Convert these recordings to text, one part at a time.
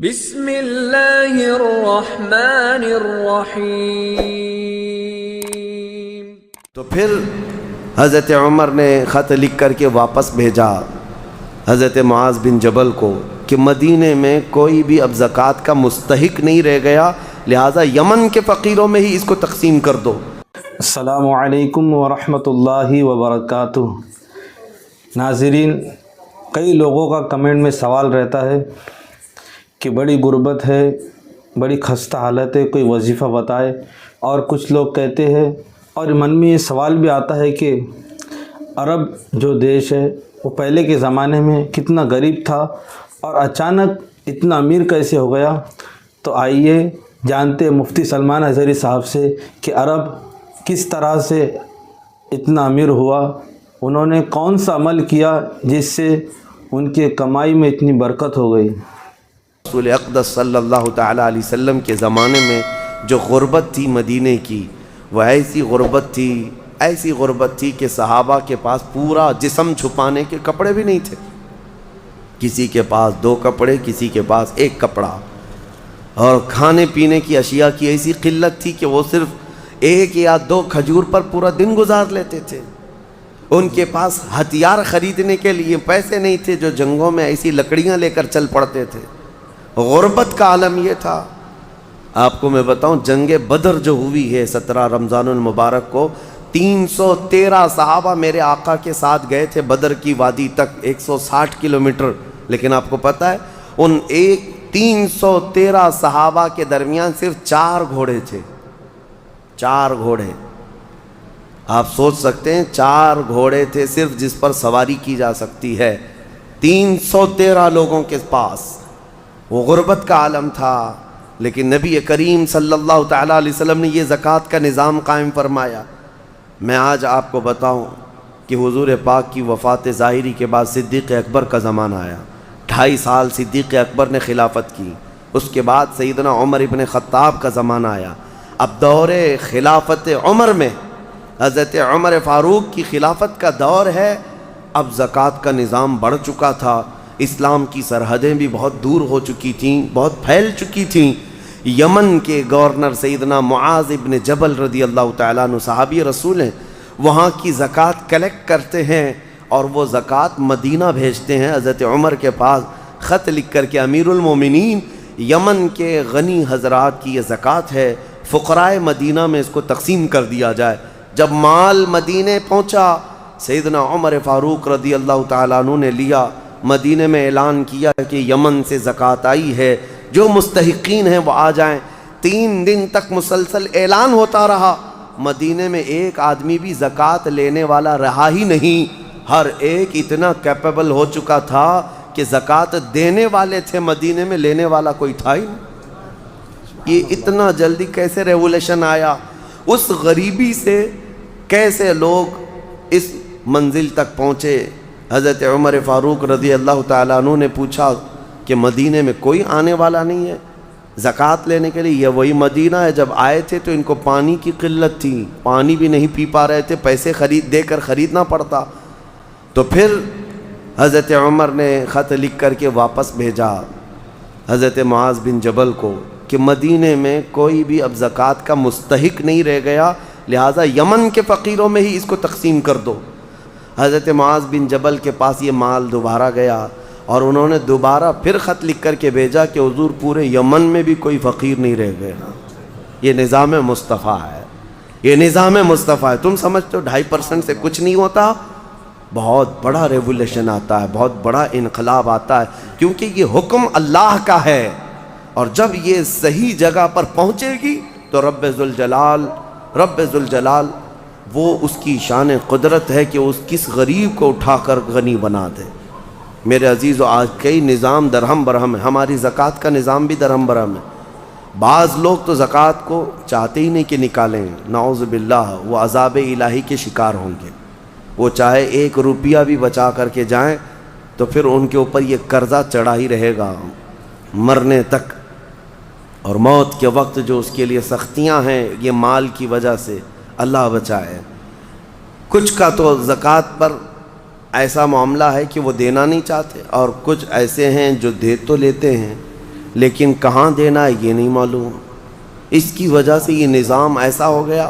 بسم اللہ الرحمن الرحیم۔ تو پھر حضرت عمر نے خط لکھ کر کے واپس بھیجا حضرت معاذ بن جبل کو کہ مدینے میں کوئی بھی اب زکوٰۃ کا مستحق نہیں رہ گیا، لہٰذا یمن کے فقیروں میں ہی اس کو تقسیم کر دو۔ السلام علیکم ورحمۃ اللہ وبرکاتہ۔ ناظرین، کئی لوگوں کا کمنٹ میں سوال رہتا ہے کہ بڑی غربت ہے، بڑی خستہ حالت ہے، کوئی وظیفہ بتائے، اور کچھ لوگ کہتے ہیں اور من میں یہ سوال بھی آتا ہے کہ عرب جو دیش ہے وہ پہلے کے زمانے میں کتنا غریب تھا اور اچانک اتنا امیر کیسے ہو گیا۔ تو آئیے جانتے مفتی سلمان اظہری صاحب سے کہ عرب کس طرح سے اتنا امیر ہوا، انہوں نے کون سا عمل کیا جس سے ان کے کمائی میں اتنی برکت ہو گئی۔ رسول اقدس صلی اللہ تعالیٰ علیہ وسلم کے زمانے میں جو غربت تھی مدینے کی، وہ ایسی غربت تھی کہ صحابہ کے پاس پورا جسم چھپانے کے کپڑے بھی نہیں تھے۔ کسی کے پاس 2 کپڑے، کسی کے پاس 1 کپڑا، اور کھانے پینے کی اشیاء کی ایسی قلت تھی کہ وہ صرف 1 یا 2 کھجور پر پورا دن گزار لیتے تھے۔ ان کے پاس ہتھیار خریدنے کے لیے پیسے نہیں تھے، جو جنگوں میں ایسی لکڑیاں لے کر چل پڑتے تھے۔ غربت کا عالم یہ تھا۔ آپ کو میں بتاؤں، جنگ بدر جو ہوئی ہے 17 رمضان المبارک کو، 313 صحابہ میرے آقا کے ساتھ گئے تھے بدر کی وادی تک، 160 کلومیٹر۔ لیکن آپ کو پتہ ہے ان 313 صحابہ کے درمیان صرف 4 گھوڑے تھے۔ 4 گھوڑے، آپ سوچ سکتے ہیں 4 گھوڑے تھے صرف جس پر سواری کی جا سکتی ہے 313 لوگوں کے پاس۔ وہ غربت کا عالم تھا، لیکن نبی کریم صلی اللہ تعالیٰ علیہ وسلم نے یہ زکوٰۃ کا نظام قائم فرمایا۔ میں آج آپ کو بتاؤں کہ حضور پاک کی وفات ظاہری کے بعد صدیق اکبر کا زمانہ آیا۔ 2.5 سال صدیق اکبر نے خلافت کی، اس کے بعد سیدنا عمر ابن خطاب کا زمانہ آیا۔ اب دور خلافت عمر میں حضرت عمر فاروق کی خلافت کا دور ہے۔ اب زکوٰۃ کا نظام بڑھ چکا تھا، اسلام کی سرحدیں بھی بہت دور ہو چکی تھیں، بہت پھیل چکی تھیں۔ یمن کے گورنر سیدنا معاذ ابن جبل رضی اللہ تعالیٰ عنہ صحابی رسول ہیں، وہاں کی زکوٰۃ کلیکٹ کرتے ہیں اور وہ زکوٰۃ مدینہ بھیجتے ہیں حضرت عمر کے پاس، خط لکھ کر کے امیر المومنین، یمن کے غنی حضرات کی یہ زکوٰۃ ہے، فقراء مدینہ میں اس کو تقسیم کر دیا جائے۔ جب مال مدینے پہنچا، سیدنا عمر فاروق رضی اللہ تعالیٰ عنہ نے لیا، مدینے میں اعلان کیا کہ یمن سے زکوٰۃ آئی ہے، جو مستحقین ہیں وہ آ جائیں۔ 3 دن تک مسلسل اعلان ہوتا رہا، مدینے میں ایک آدمی بھی زکوٰۃ لینے والا رہا ہی نہیں۔ ہر ایک اتنا کیپیبل ہو چکا تھا کہ زکوٰۃ دینے والے تھے، مدینے میں لینے والا کوئی تھا ہی نہیں۔ یہ اتنا جلدی کیسے ریولیشن آیا؟ اس غریبی سے کیسے لوگ اس منزل تک پہنچے؟ حضرت عمر فاروق رضی اللہ تعالیٰ عنہ نے پوچھا کہ مدینے میں کوئی آنے والا نہیں ہے زکوٰۃ لینے کے لیے؟ یہ وہی مدینہ ہے، جب آئے تھے تو ان کو پانی کی قلت تھی، پانی بھی نہیں پی پا رہے تھے، پیسے دے کر خریدنا پڑتا۔ تو پھر حضرت عمر نے خط لکھ کر کے واپس بھیجا حضرت معاذ بن جبل کو کہ مدینے میں کوئی بھی اب زکوٰۃ کا مستحق نہیں رہ گیا، لہٰذا یمن کے فقیروں میں ہی اس کو تقسیم کر دو۔ حضرت معاذ بن جبل کے پاس یہ مال دوبارہ گیا اور انہوں نے دوبارہ پھر خط لکھ کر کے بھیجا کہ حضور پورے یمن میں بھی کوئی فقیر نہیں رہ گیا۔ یہ نظام مصطفیٰ ہے، یہ نظام مصطفیٰ ہے۔ تم سمجھتے ہو 2.5% سے کچھ نہیں ہوتا؟ بہت بڑا ریولیشن آتا ہے، بہت بڑا انقلاب آتا ہے، کیونکہ یہ حکم اللہ کا ہے، اور جب یہ صحیح جگہ پر پہنچے گی تو رب ذوالجلال وہ اس کی شان قدرت ہے کہ اس کس غریب کو اٹھا کر غنی بنا دے۔ میرے عزیزو، آج کئی نظام درہم برہم ہے، ہماری زکوٰۃ کا نظام بھی درہم برہم ہے۔ بعض لوگ تو زکوٰۃ کو چاہتے ہی نہیں کہ نکالیں، نعوذ باللہ، وہ عذاب الہی کے شکار ہوں گے۔ وہ چاہے 1 روپیہ بھی بچا کر کے جائیں تو پھر ان کے اوپر یہ قرضہ چڑھا ہی رہے گا مرنے تک، اور موت کے وقت جو اس کے لیے سختیاں ہیں یہ مال کی وجہ سے، اللہ بچائے۔ کچھ کا تو زکوٰۃ پر ایسا معاملہ ہے کہ وہ دینا نہیں چاہتے، اور کچھ ایسے ہیں جو دے تو لیتے ہیں لیکن کہاں دینا ہے یہ نہیں معلوم۔ اس کی وجہ سے یہ نظام ایسا ہو گیا،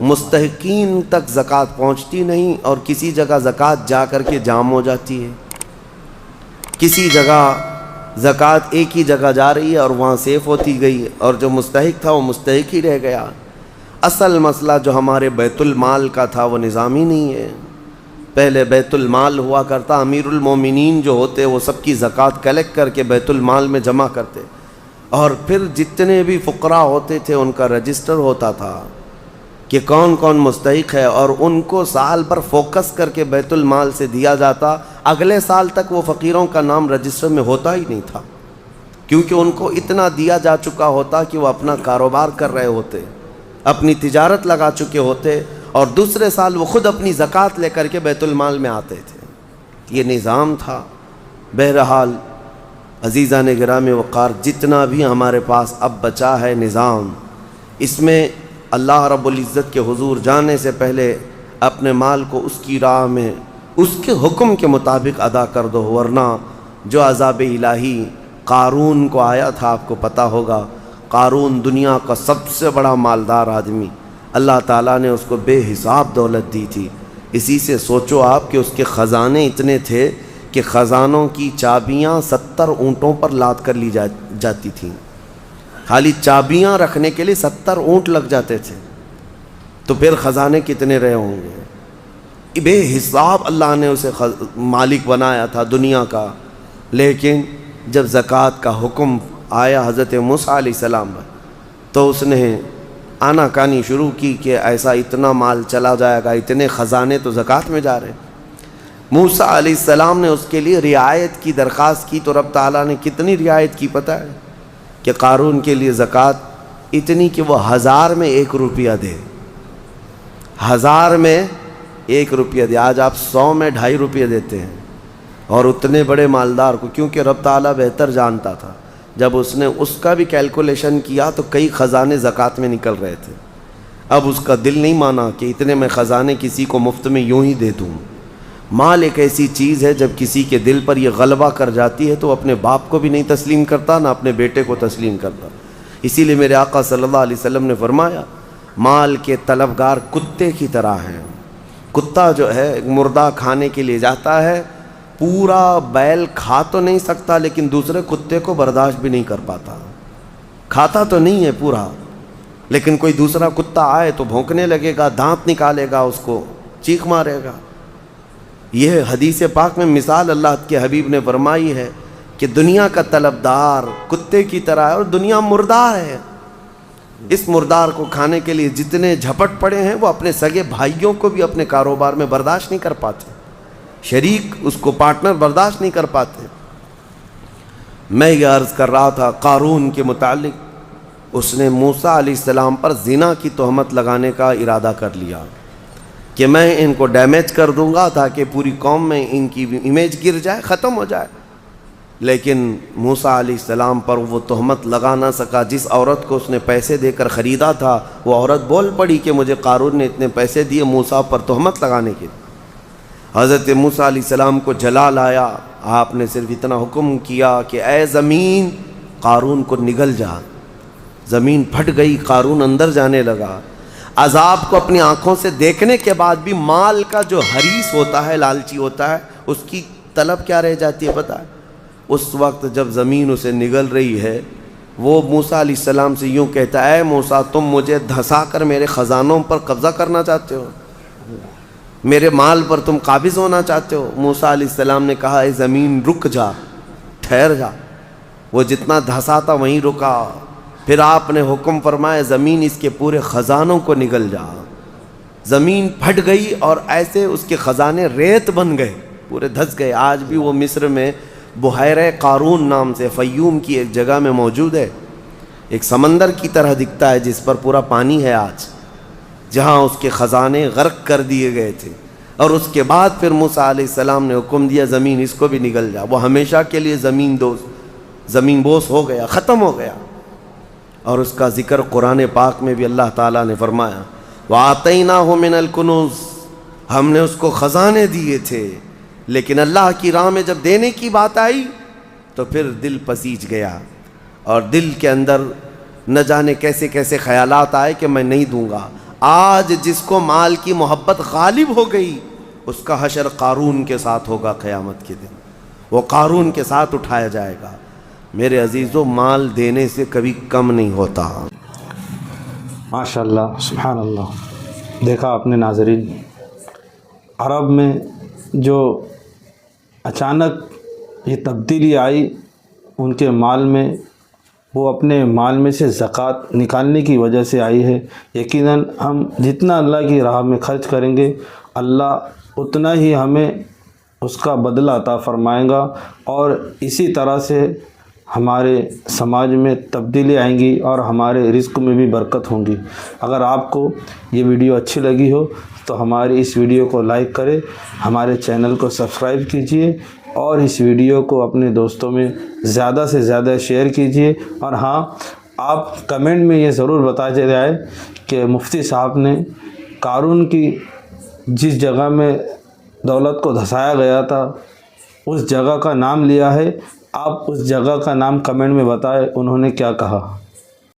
مستحقین تک زکوٰۃ پہنچتی نہیں، اور کسی جگہ زکوٰۃ جا کر کے جام ہو جاتی ہے، کسی جگہ زکوٰۃ ایک ہی جگہ جا رہی ہے اور وہاں سیف ہوتی گئی، اور جو مستحق تھا وہ مستحق ہی رہ گیا۔ اصل مسئلہ جو ہمارے بیت المال کا تھا وہ نظامی نہیں ہے۔ پہلے بیت المال ہوا کرتا، امیر المومنین جو ہوتے وہ سب کی زکوٰۃ کلیکٹ کر کے بیت المال میں جمع کرتے، اور پھر جتنے بھی فقراء ہوتے تھے ان کا رجسٹر ہوتا تھا کہ کون کون مستحق ہے، اور ان کو سال بھر فوکس کر کے بیت المال سے دیا جاتا۔ اگلے سال تک وہ فقیروں کا نام رجسٹر میں ہوتا ہی نہیں تھا، کیونکہ ان کو اتنا دیا جا چکا ہوتا کہ وہ اپنا کاروبار کر رہے ہوتے، اپنی تجارت لگا چکے ہوتے، اور دوسرے سال وہ خود اپنی زکوٰۃ لے کر کے بیت المال میں آتے تھے۔ یہ نظام تھا۔ بہرحال عزیزان گرامی وقار، جتنا بھی ہمارے پاس اب بچا ہے نظام، اس میں اللہ رب العزت کے حضور جانے سے پہلے اپنے مال کو اس کی راہ میں اس کے حکم کے مطابق ادا کر دو، ورنہ جو عذاب الہی قارون کو آیا تھا، آپ کو پتہ ہوگا، قارون دنیا کا سب سے بڑا مالدار آدمی، اللہ تعالیٰ نے اس کو بے حساب دولت دی تھی۔ اسی سے سوچو آپ کہ اس کے خزانے اتنے تھے کہ خزانوں کی چابیاں 70 اونٹوں پر لاد کر لی جاتی تھیں، خالی چابیاں رکھنے کے لیے 70 اونٹ لگ جاتے تھے، تو پھر خزانے کتنے رہے ہوں گے۔ بے حساب اللہ نے اسے مالک بنایا تھا دنیا کا، لیکن جب زکوٰۃ کا حکم آیا حضرت موسیٰ علیہ السلام پر، تو اس نے آنا کانی شروع کی کہ ایسا اتنا مال چلا جائے گا، اتنے خزانے تو زکوٰۃ میں جا رہے۔ موسیٰ علیہ السلام نے اس کے لیے رعایت کی درخواست کی، تو رب تعالیٰ نے کتنی رعایت کی پتہ ہے؟ کہ قارون کے لیے زکوٰۃ اتنی کہ وہ 1000 میں 1 روپیہ دے، 1000 میں 1 روپیہ دے۔ آج آپ 100 میں 2.5 روپیہ دیتے ہیں، اور اتنے بڑے مالدار کو، کیونکہ رب تعالیٰ بہتر جانتا تھا، جب اس نے اس کا بھی کیلکولیشن کیا تو کئی خزانے زکوٰۃ میں نکل رہے تھے۔ اب اس کا دل نہیں مانا کہ اتنے میں خزانے کسی کو مفت میں یوں ہی دے دوں۔ مال ایک ایسی چیز ہے جب کسی کے دل پر یہ غلبہ کر جاتی ہے تو اپنے باپ کو بھی نہیں تسلیم کرتا، نہ اپنے بیٹے کو تسلیم کرتا۔ اسی لیے میرے آقا صلی اللہ علیہ وسلم نے فرمایا، مال کے طلبگار کتے کی طرح ہیں۔ کتا جو ہے مردہ کھانے کے لیے جاتا ہے، پورا بیل کھا تو نہیں سکتا لیکن دوسرے کتے کو برداشت بھی نہیں کر پاتا، کھاتا تو نہیں ہے پورا، لیکن کوئی دوسرا کتا آئے تو بھونکنے لگے گا، دانت نکالے گا، اس کو چیخ مارے گا۔ یہ حدیث پاک میں مثال اللہ کے حبیب نے فرمائی ہے کہ دنیا کا طلبدار کتے کی طرح ہے، اور دنیا مردار ہے۔ اس مردار کو کھانے کے لیے جتنے جھپٹ پڑے ہیں وہ اپنے سگے بھائیوں کو بھی اپنے کاروبار میں برداشت نہیں کر پاتے، شریک اس کو پارٹنر برداشت نہیں کر پاتے۔ میں یہ عرض کر رہا تھا قارون کے متعلق، اس نے موسیٰ علیہ السلام پر زنا کی تہمت لگانے کا ارادہ کر لیا کہ میں ان کو ڈیمیج کر دوں گا تاکہ پوری قوم میں ان کی امیج گر جائے، ختم ہو جائے۔ لیکن موسیٰ علیہ السلام پر وہ تہمت لگا نہ سکا۔ جس عورت کو اس نے پیسے دے کر خریدا تھا وہ عورت بول پڑی کہ مجھے قارون نے اتنے پیسے دیے موسیٰ پر تہمت لگانے کے لیے۔ حضرت موسیٰ علیہ السلام کو جلال آیا، آپ نے صرف اتنا حکم کیا کہ اے زمین قارون کو نگل جا۔ زمین پھٹ گئی، قارون اندر جانے لگا۔ عذاب کو اپنی آنکھوں سے دیکھنے کے بعد بھی مال کا جو حریص ہوتا ہے، لالچی ہوتا ہے، اس کی طلب کیا رہ جاتی ہے پتہ ہے؟ اس وقت جب زمین اسے نگل رہی ہے، وہ موسیٰ علیہ السلام سے یوں کہتا ہے، اے موسیٰ تم مجھے دھسا کر میرے خزانوں پر قبضہ کرنا چاہتے ہو، میرے مال پر تم قابض ہونا چاہتے ہو؟ موسیٰ علیہ السلام نے کہا، اے زمین رک جا، ٹھہر جا۔ وہ جتنا دھسا تھا وہیں رکا۔ پھر آپ نے حکم فرمایا، زمین اس کے پورے خزانوں کو نگل جا۔ زمین پھٹ گئی اور ایسے اس کے خزانے ریت بن گئے، پورے دھس گئے۔ آج بھی وہ مصر میں بحیرہ قارون نام سے فیوم کی ایک جگہ میں موجود ہے، ایک سمندر کی طرح دکھتا ہے جس پر پورا پانی ہے آج، جہاں اس کے خزانے غرق کر دیے گئے تھے۔ اور اس کے بعد پھر موسیٰ علیہ السلام نے حکم دیا، زمین اس کو بھی نگل جا۔ وہ ہمیشہ کے لیے زمین بوس ہو گیا، ختم ہو گیا۔ اور اس کا ذکر قرآن پاک میں بھی اللہ تعالیٰ نے فرمایا، وَآتَيْنَاهُ مِنَ الْكُنُوزِ، ہم نے اس کو خزانے دیے تھے، لیکن اللہ کی راہ میں جب دینے کی بات آئی تو پھر دل پسیج گیا۔ اور دل کے اندر نہ جانے کیسے کیسے خیالات آئے کہ میں نہیں دوں گا۔ آج جس کو مال کی محبت غالب ہو گئی اس کا حشر قارون کے ساتھ ہوگا قیامت کے دن، وہ قارون کے ساتھ اٹھایا جائے گا۔ میرے عزیزو، مال دینے سے کبھی کم نہیں ہوتا۔ ماشاءاللہ، سبحان اللہ۔ دیکھا آپ نے ناظرین، عرب میں جو اچانک یہ تبدیلی آئی ان کے مال میں، وہ اپنے مال میں سے زکوٰۃ نکالنے کی وجہ سے آئی ہے۔ یقیناً ہم جتنا اللہ کی راہ میں خرچ کریں گے اللہ اتنا ہی ہمیں اس کا بدلہ عطا فرمائے گا، اور اسی طرح سے ہمارے سماج میں تبدیلی آئیں گی اور ہمارے رزق میں بھی برکت ہوں گی۔ اگر آپ کو یہ ویڈیو اچھی لگی ہو تو ہماری اس ویڈیو کو لائک کریں، ہمارے چینل کو سبسکرائب کیجئے اور اس ویڈیو کو اپنے دوستوں میں زیادہ سے زیادہ شیئر کیجئے۔ اور ہاں، آپ کمنٹ میں یہ ضرور بتاتے جائیں کہ مفتی صاحب نے قارون کی جس جگہ میں دولت کو دھسایا گیا تھا اس جگہ کا نام لیا ہے، آپ اس جگہ کا نام کمنٹ میں بتائیں انہوں نے کیا کہا۔